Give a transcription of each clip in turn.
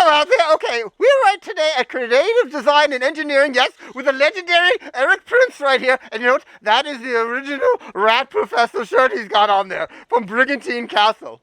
Hello out there. Okay, we're right today at Creative Design and Engineering, yes, with the legendary Eric Princz right here. And you know what? That is the original Rat Professor shirt he's got on there from Brigantine Castle.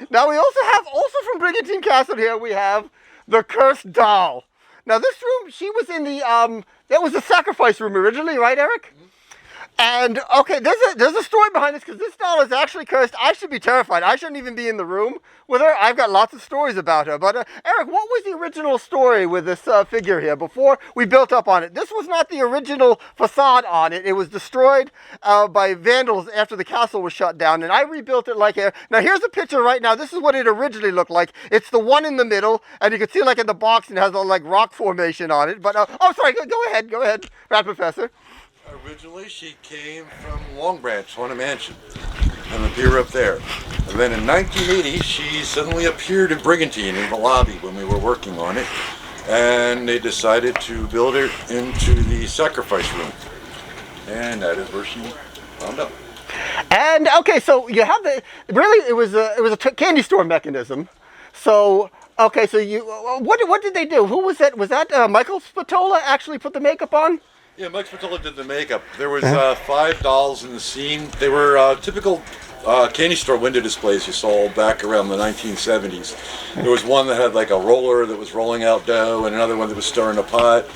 Now we also have, from Brigantine Castle here, we have the Cursed Doll. Now this room, she was in the, that was the sacrifice room originally, right, Eric? And okay, there's a story behind this because this doll is actually cursed. I should be terrified. I shouldn't even be in the room with her. I've got lots of stories about her. But Eric, what was the original story with this figure here before we built up on it? This was not the original facade on it. It was destroyed by vandals after the castle was shut down, and I rebuilt it like here. Now here's a picture right now. This is what it originally looked like. It's the one in the middle, and you can see like in the box it has a like rock formation on it. But oh, sorry. Go ahead, Rat Professor. Originally, she came from Long Branch, Haunted Mansion, and appeared up there. And then in 1980, she suddenly appeared in Brigantine in the lobby when we were working on it, and they decided to build her into the sacrifice room, and that is where she wound up. And okay, so you have it was a candy store mechanism. So okay, so what did they do? Who was that? Was that Michael Spatola actually put the makeup on? Yeah, Mike Spatola did the makeup. There was 5 dolls in the scene. They were typical candy store window displays you saw back around the 1970s. There was one that had like a roller that was rolling out dough, and another one that was stirring a pot.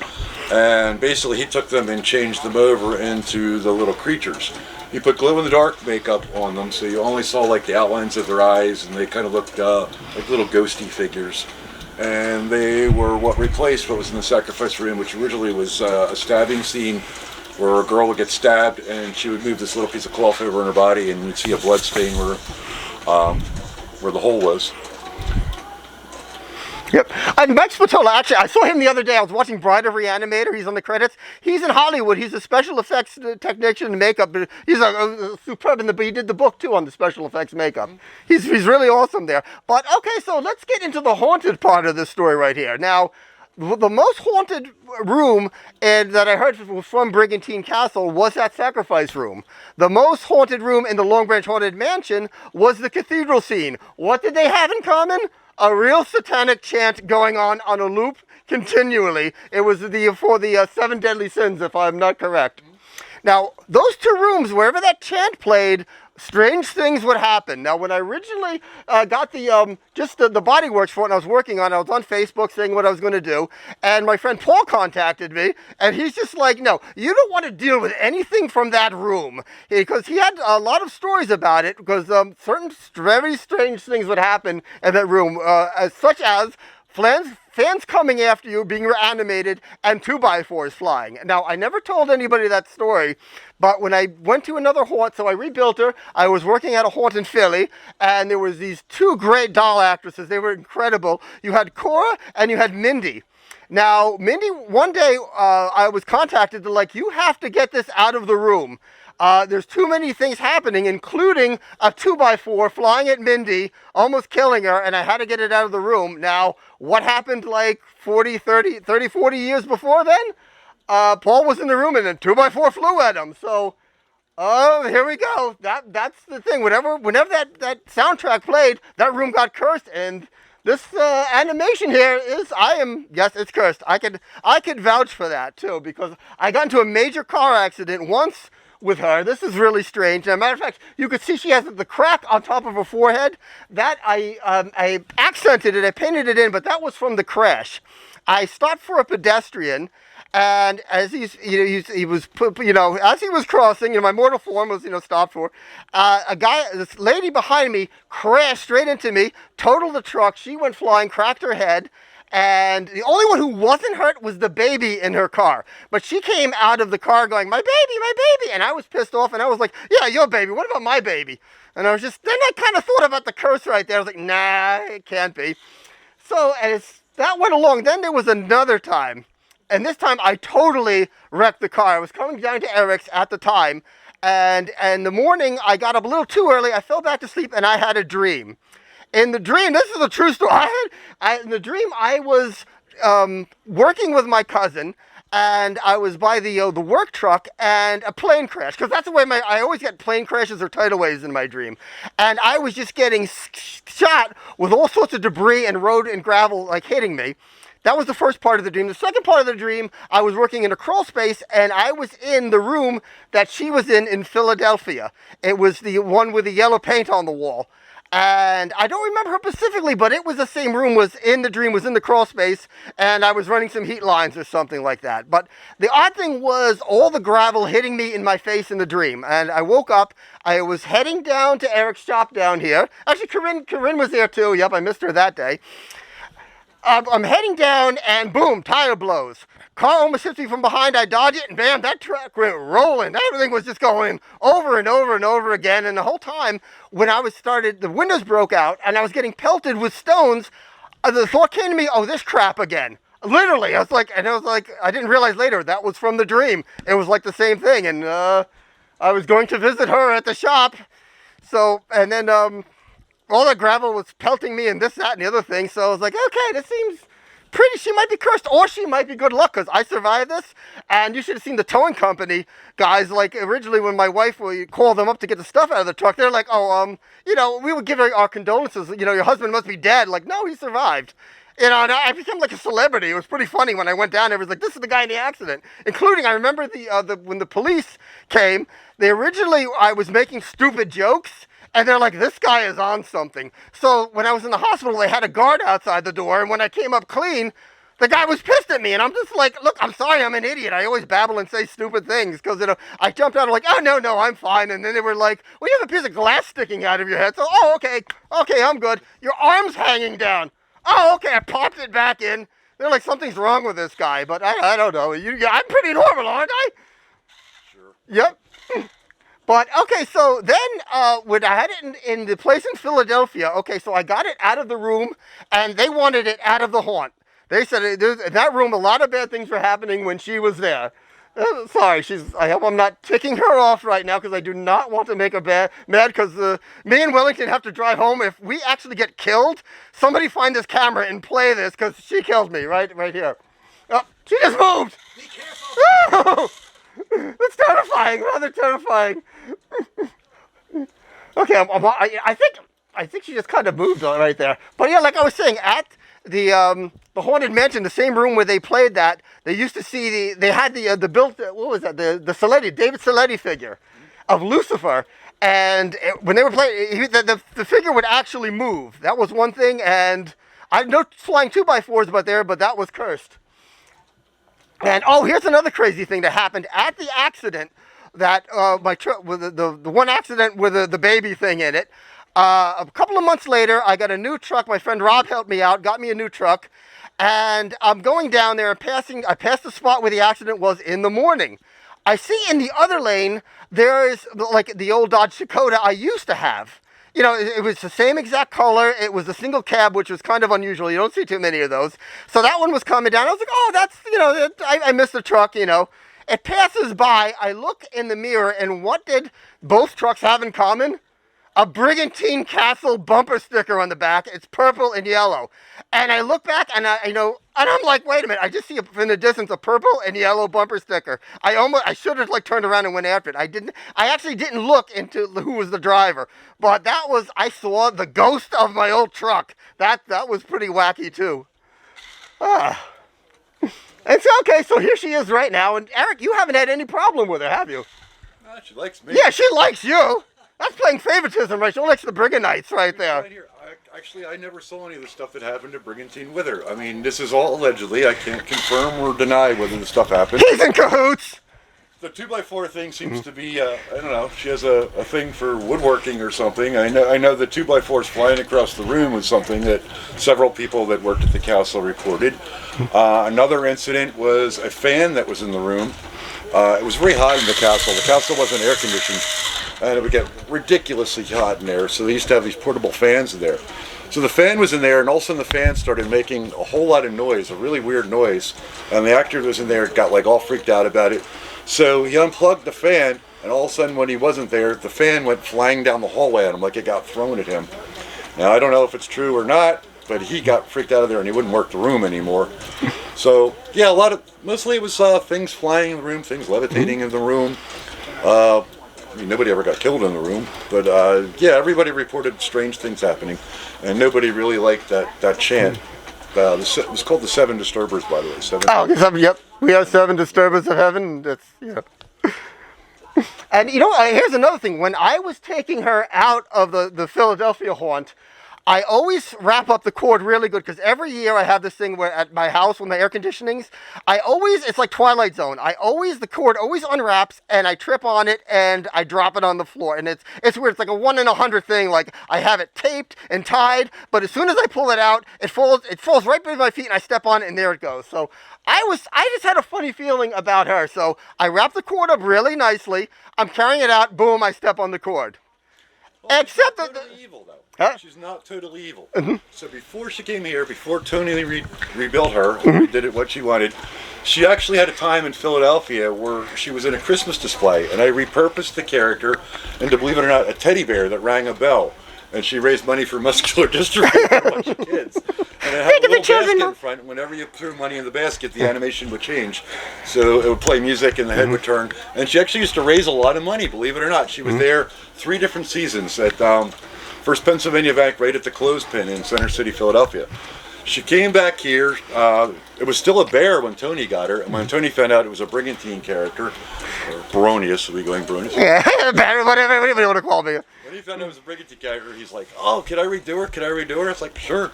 And basically he took them and changed them over into the little creatures. He put glow-in-the-dark makeup on them, so you only saw like the outlines of their eyes, and they kind of looked like little ghosty figures. And they were what replaced what was in the sacrifice room, which originally was a stabbing scene where a girl would get stabbed and she would move this little piece of cloth over in her body, and you'd see a blood stain where the hole was. Yep. And Mike Spatola, actually, I saw him the other day. I was watching Bride of Reanimator. He's on the credits. He's in Hollywood. He's a special effects technician and makeup. He's superb but he did the book too on the special effects makeup. He's really awesome there. But okay, so let's get into the haunted part of this story right here. Now, the most haunted room that I heard from Brigantine Castle was that sacrifice room. The most haunted room in the Long Branch Haunted Mansion was the cathedral scene. What did they have in common? A real satanic chant going on a loop continually. It was for the 7 deadly sins, if I'm not correct. Now, those 2 rooms, wherever that chant played, strange things would happen. Now, when I originally got the bodyworks for it, and I was working on it, I was on Facebook saying what I was going to do, and my friend Paul contacted me, and he's just like, no, you don't want to deal with anything from that room, because he had a lot of stories about it, because certain very strange things would happen in that room, such as fans coming after you, being reanimated, and 2x4s flying. Now, I never told anybody that story, but when I went to another haunt, so I rebuilt her, I was working at a haunt in Philly, and there was these 2 great doll actresses. They were incredible. You had Cora, and you had Mindy. Now, Mindy, one day, I was contacted, they're like, you have to get this out of the room. There's too many things happening, including a 2x4 flying at Mindy, almost killing her, and I had to get it out of the room. Now, what happened like 40 years before then? Paul was in the room and a 2x4 flew at him. So, here we go. That's the thing. Whenever that soundtrack played, that room got cursed, and this animation here yes, it's cursed. I could vouch for that too, because I got into a major car accident once with her. This is really strange. As a matter of fact, you could see she has the crack on top of her forehead. That I accented it, I painted it in, but that was from the crash. I stopped for a pedestrian, and as as he was crossing, my mortal form was stopped for. This lady behind me crashed straight into me, totaled the truck. She went flying, cracked her head. And the only one who wasn't hurt was the baby in her car. But she came out of the car going, my baby. And I was pissed off, and I was like, yeah, your baby. What about my baby? And I was then I kind of thought about the curse right there. I was like, nah, it can't be. So as that went along, then there was another time. And this time I totally wrecked the car. I was coming down to Eric's at the time. And in the morning, I got up a little too early. I fell back to sleep, and I had a dream. In the dream, this is a true story. In the dream, I was working with my cousin, and I was by the work truck, and a plane crash, because that's the way I always get plane crashes or tidal waves in my dream, and I was just getting shot with all sorts of debris and road and gravel like hitting me. That was the first part of the dream. The second part of the dream, I was working in a crawl space, and I was in the room that she was in Philadelphia. It was the one with the yellow paint on the wall. And I don't remember her specifically, but it was the same room, was in the dream, was in the crawl space, and I was running some heat lines or something like that. But the odd thing was all the gravel hitting me in my face in the dream. And I woke up, I was heading down to Eric's shop down here. Actually, Corinne was there too. Yep, I missed her that day. I'm heading down, and boom, tire blows. Car almost hits me from behind. I dodge it, and bam, that truck went rolling. Everything was just going over and over and over again. And the whole time, when I was started, the windows broke out, and I was getting pelted with stones. The thought came to me, oh, this crap again. Literally, I was like, I didn't realize later that was from the dream. It was like the same thing, and I was going to visit her at the shop. So, and then all the gravel was pelting me and this, that, and the other thing. So I was like, okay, this seems pretty, she might be cursed, or she might be good luck, because I survived this. And you should have seen the towing company guys. Like, originally when my wife would call them up to get the stuff out of the truck, they're like, oh, we would give her our condolences. Your husband must be dead. Like, no, he survived. And I became like a celebrity. It was pretty funny when I went down there. It was like, this is the guy in the accident. Including, I remember when the police came, I was making stupid jokes. And they're like, this guy is on something. So when I was in the hospital, they had a guard outside the door. And when I came up clean, the guy was pissed at me. And I'm just like, look, I'm sorry, I'm an idiot. I always babble and say stupid things. Because I jumped out, I'm like, oh, no, I'm fine. And then they were like, well, you have a piece of glass sticking out of your head. So, oh, okay, I'm good. Your arm's hanging down. Oh, okay, I popped it back in. They're like, something's wrong with this guy. But I don't know. I'm pretty normal, aren't I? Sure. Yep. But, okay, so then when I had it in the place in Philadelphia, okay, so I got it out of the room, and they wanted it out of the haunt. They said in that room, a lot of bad things were happening when she was there. Sorry, I hope I'm not ticking her off right now, because I do not want to make her mad, because me and Wellington have to drive home. If we actually get killed, somebody find this camera and play this, because she killed me right here. Oh, she just moved! Be careful! Oh! That's terrifying, rather terrifying. Okay, I think she just kind of moved right there. But yeah, like I was saying, at the Haunted Mansion, the same room where they played that, they used to see they had the built, what was that, the David Saletti figure of Lucifer. And when they were playing, the figure would actually move. That was one thing, and I know flying 2x4s but that was cursed. And here's another crazy thing that happened at the accident that my truck, with the one accident with the baby thing in it. A couple of months later, I got a new truck. My friend Rob helped me out, got me a new truck, and I'm going down there and I passed the spot where the accident was in the morning. I see in the other lane there is like the old Dodge Dakota I used to have. It was the same exact color. It was a single cab, which was kind of unusual. You don't see too many of those. So that one was coming down. I was like, oh, that's, I missed the truck, It passes by. I look in the mirror, and what did both trucks have in common? A Brigantine Castle bumper sticker on the back. It's purple and yellow. And I look back, and and I'm like, wait a minute. I just see in the distance a purple and yellow bumper sticker. I should have turned around and went after it. I actually didn't look into who was the driver. But I saw the ghost of my old truck. That was pretty wacky too. It's okay, so here she is right now. And Eric, you haven't had any problem with her, have you? No, she likes me. Yeah, she likes you. That's playing favoritism, right? She likes the Brigantites right there. Right here. I never saw any of the stuff that happened to Brigantine with her. I mean, this is all allegedly. I can't confirm or deny whether the stuff happened. He's in cahoots! The 2x4 thing seems to be, I don't know, she has a thing for woodworking or something. I know the 2x4s flying across the room was something that several people that worked at the castle reported. Another incident was a fan that was in the room. It was very hot in the castle. The castle wasn't air conditioned, and it would get ridiculously hot in there, so they used to have these portable fans in there. So the fan was in there, and all of a sudden the fan started making a whole lot of noise, a really weird noise, and the actor that was in there got like all freaked out about it. So he unplugged the fan, and all of a sudden when he wasn't there, the fan went flying down the hallway at him like it got thrown at him. Now I don't know if it's true or not, but he got freaked out of there and he wouldn't work the room anymore. So yeah, mostly it was things flying in the room, things levitating in the room. I mean, nobody ever got killed in the room, but yeah, everybody reported strange things happening, and nobody really liked that chant. It was called the Seven Disturbers, by the way. Yep, we have 7 disturbers of heaven. That's, yeah. And here's another thing. When I was taking her out of the Philadelphia haunt, I always wrap up the cord really good, because every year I have this thing where at my house with my air conditionings, it's like Twilight Zone. The cord always unwraps and I trip on it and I drop it on the floor. And it's weird. It's like a 1 in 100 thing. Like I have it taped and tied, but as soon as I pull it out, it falls right beneath my feet and I step on it and there it goes. So I just had a funny feeling about her. So I wrap the cord up really nicely. I'm carrying it out. Boom, I step on the cord. Well, Except she's that not totally evil, though. Huh? She's not totally evil. So before she came here, before Tony rebuilt her, and did it what she wanted, she actually had a time in Philadelphia where she was in a Christmas display, and I repurposed the character into, believe it or not, a teddy bear that rang a bell. And she raised money for muscular dystrophy for a bunch of kids. And it had a little basket in front. Whenever you threw money in the basket, the animation would change. So it would play music and the head would turn. And she actually used to raise a lot of money, believe it or not. She was there 3 different seasons at First Pennsylvania Bank, right at the clothespin in Center City, Philadelphia. She came back here. It was still a bear when Tony got her. And when Tony found out it was a Brigantine character, or Baronius, are we going Baronius? Yeah, whatever you want to call me. When he found out it was a Brigantine character, he's like, "Oh, can I redo her? Can I redo her?" It's like, "Sure."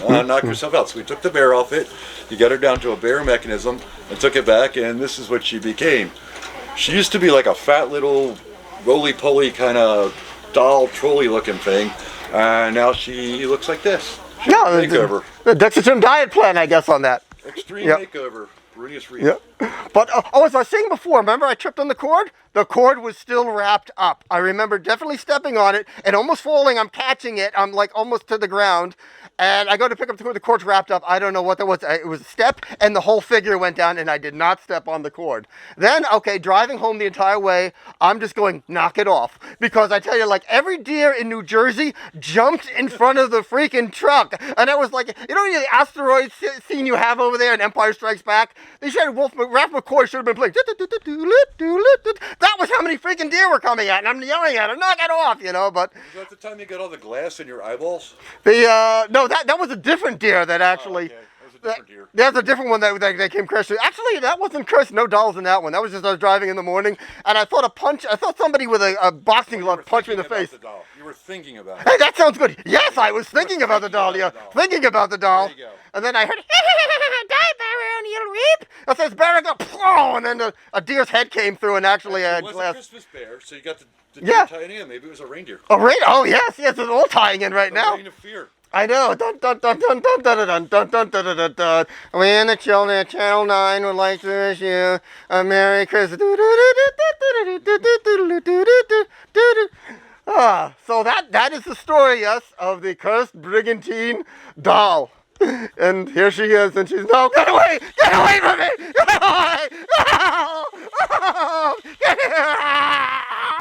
Knock yourself out. So we took the bear off it. He got her down to a bear mechanism and took it back, and this is what she became. She used to be like a fat little roly-poly kind of doll trolley looking thing, and now she looks like this. No, makeover. The Dexatrim diet plan, I guess, on that. Extreme makeover. Baragonis Wreap. Yep. But as I was saying before, remember I tripped on the cord? The cord was still wrapped up. I remember definitely stepping on it and almost falling. I'm catching it. I'm like almost to the ground. And I go to pick up the cord. The cord's wrapped up. I don't know what that was. It was a step and the whole figure went down and I did not step on the cord. Then, okay, driving home the entire way, I'm just going, knock it off. Because I tell you, like every deer in New Jersey jumped in front of the freaking truck. And I was like, the asteroid scene you have over there in Empire Strikes Back? They should have Ralph McCoy should have been playing. That was how many freaking deer were coming at, and I'm yelling at him, knock it off, But was that the time you got all the glass in your eyeballs? No, that was a different deer that actually. Oh, okay. That was a different deer. That's a different one that came crashing. Actually, that wasn't cursed. No dolls in that one. That was just I was driving in the morning, and I thought somebody with a boxing glove punched me in the face. You were thinking about it. Hey, that sounds good. Yes, I was thinking about the doll. Yeah, thinking about the doll. There you go. And then I heard, die, Baragonis Wreap. That says Baragonis, and then a deer's head came through, and actually It had was glass. a Christmas bear, so you got the deer tying in. Maybe it was a reindeer. Oh, right. Oh, yes, it's all tying in right now. Reign of fear. I know. Dun dun dun dun dun dun dun dun dun dun dun dun dun. We and the children at Channel 9 would like to wish you a Merry Christmas. So that is the story, yes, of the cursed Brigantine doll. And here she is, and she's, no, get away from me! Get away!